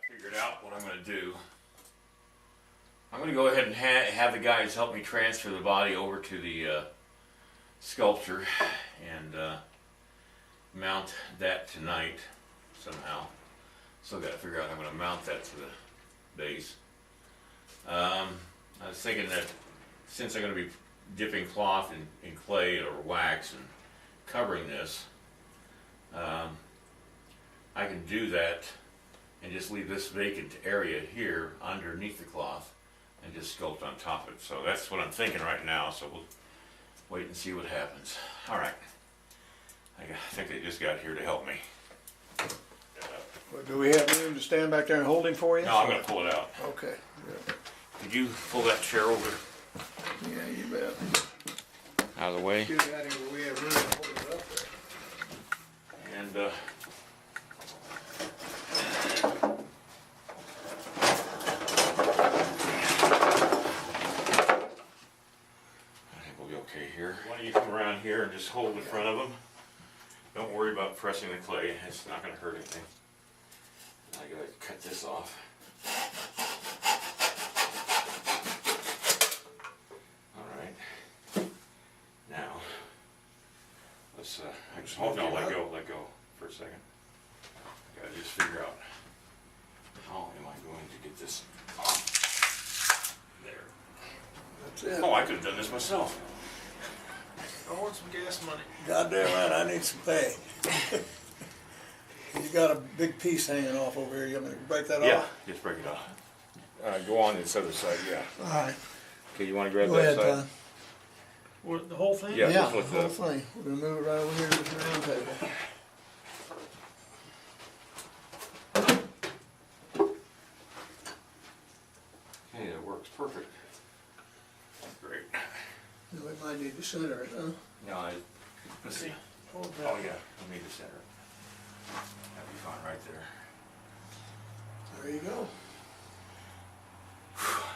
Figured out what I'm going to do. I'm going to go ahead and have the guys help me transfer the body over to the sculpture and mount that tonight somehow. Still got to figure out how I'm going to mount that to the base. I was thinking that since I'm going to be dipping cloth in clay or wax and covering this, I can do that and just leave this vacant area here underneath the cloth and just sculpt on top of it. So that's what I'm thinking right now, so we'll wait and see what happens. Alright, I think they just got here to help me. Well, do we have room to stand back there and hold him for you? No, I'm going to pull it out. Okay. Good. Could you pull that chair over Yeah, you bet. out of the way? Do that here where we have room to hold it up there. And I think we'll be okay here. Why don't you come around here and just hold in front of them? Don't worry about pressing the clay, it's not going to hurt anything. I gotta cut this off. Alright. Now, let's, hold on, let go for a second. I gotta just figure out how am I going to get this off. There. That's it. Oh, I could have done this myself. I want some gas money. Goddamn right, I need some pay. You got a big piece hanging off over here. You want me to break that Yeah, off? just break it off. Go on this other side, yeah. All right. Okay, you want to grab Go that ahead, side? Todd. What, the whole thing? Yeah, Yeah, just the with whole the- thing. We're gonna move it right over here to this round table. Okay, that works perfect. Great. We might need to center it, huh? No, let's see. Hold Oh that. yeah, I need the center. That'd be fine right there. There you go.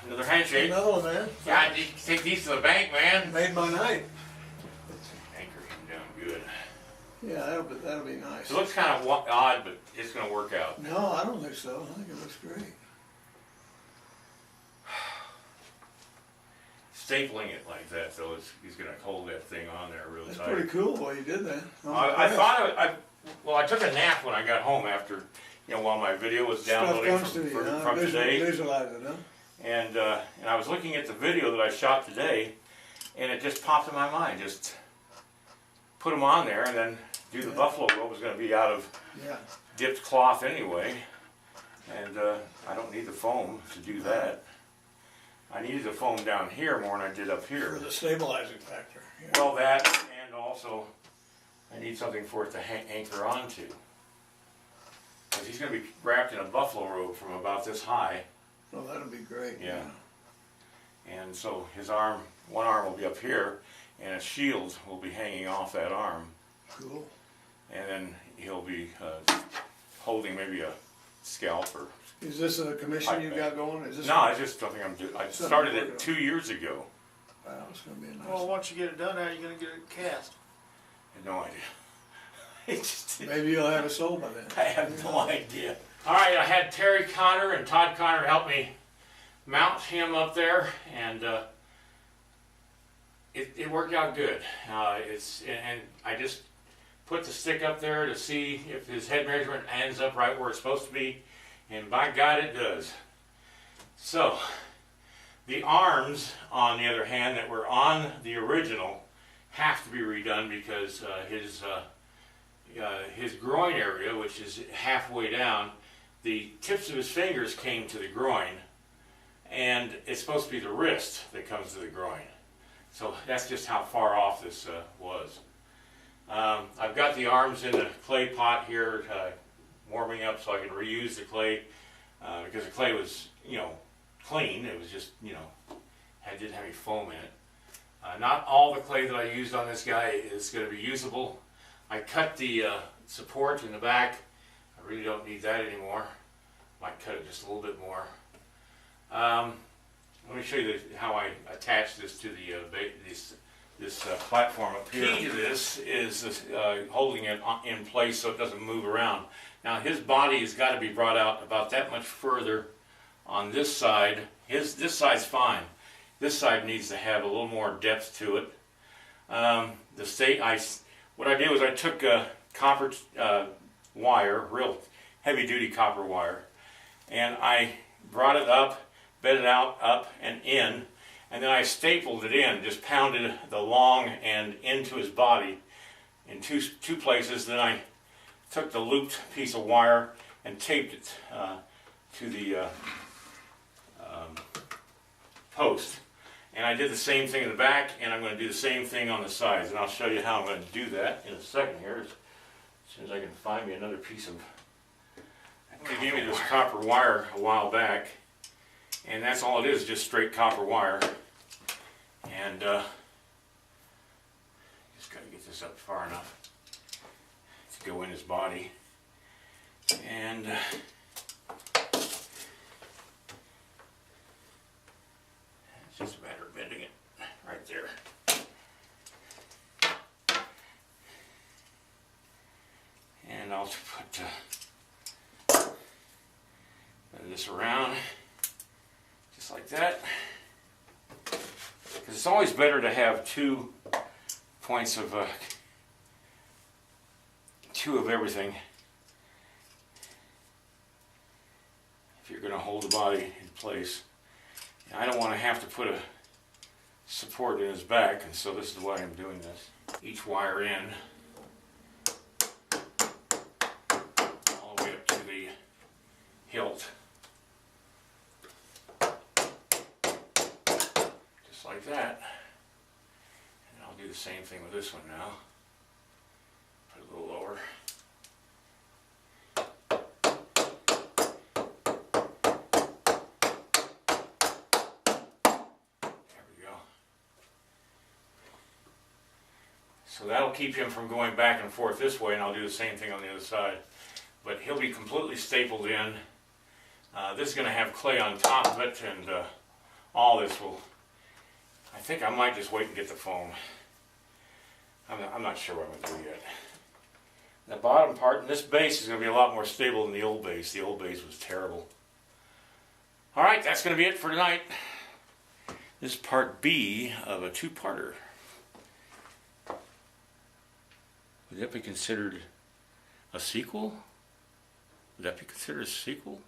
Another handshake. Another one, man. God, you can take these to the bank, man. Made my night. Anchor him down good. Yeah, that'll be nice. It looks kind of odd, but it's going to work out. No, I don't think so. I think it looks great. Stapling it like that, though, he's going to hold that thing on there real That's tight. pretty cool the way you did that. I thought well, I took a nap when I got home after, while my video was Stuff downloading comes to you, huh? from today. Visualize it, huh? And I was looking at the video that I shot today, and it just popped in my mind. Just put them on there, and then do the buffalo robe. Was going to be out of Yeah. dipped cloth anyway, and I don't need the foam to do that. I needed the foam down here more than I did up here. For the stabilizing factor. Yeah. Well, that, and also I need something for it to anchor onto. Because he's going to be wrapped in a buffalo robe from about this high. Oh, that'll be great. Yeah. And so his arm, one arm will be up here, and a shield will be hanging off that arm. Cool. And then he'll be holding maybe a scalp or... Is this a commission you got going? Is this No, it's just something I'm doing. I started it 2 years ago. Wow, it's gonna be a nice. Well, once you get it done, how are you going to get it cast? I had no idea. It just, Maybe you'll have it sold by then. I have no idea. All right, I had Terry Connor and Todd Connor help me mount him up there, and it worked out good. And I just put the stick up there to see if his head measurement ends up right where it's supposed to be, and by God, it does. So, the arms, on the other hand, that were on the original have to be redone because his groin area, which is halfway down, the tips of his fingers came to the groin, and it's supposed to be the wrist that comes to the groin. So that's just how far off this was. I've got the arms in the clay pot here warming up so I can reuse the clay because the clay was, clean. It was just, didn't have any foam in it. Not all the clay that I used on this guy is going to be usable. I cut the support in the back. I really don't need that anymore. Might cut it just a little bit more. Let me show you how I attach this to the platform up here. The key to this is this, holding it in place so it doesn't move around. Now his body has got to be brought out about that much further on this side. This side's fine. This side needs to have a little more depth to it. What I did was I took copper wire, real heavy duty copper wire, and I brought it up, bent it out, up and in, and then I stapled it in, just pounded the long end into his body in two places. Then I took the looped piece of wire and taped it to the post. And I did the same thing in the back, and I'm going to do the same thing on the sides. And I'll show you how I'm going to do that in a second here, as soon as I can find me another piece of... They gave me this copper wire a while back, and that's all it is, just straight copper wire. And just got to get this up far enough to go in his body. And it's just a matter of bending it right there. And I'll put bend this around just like that. Because it's always better to have 2 points of two of everything if you're going to hold the body in place. And I don't want to have to put a support in his back, and so this is why I'm doing this. Each wire in all the way up to the hilt. Like that, and I'll do the same thing with this one now. Put it a little lower. There we go. So that'll keep him from going back and forth this way, and I'll do the same thing on the other side. But he'll be completely stapled in. This is going to have clay on top of it, and all this will... I think I might just wait and get the foam. I'm not sure what I'm going to do yet. The bottom part, and this base is going to be a lot more stable than the old base. The old base was terrible. Alright, that's going to be it for tonight. This is part B of a 2-parter. Would that be considered a sequel? Would that be considered a sequel?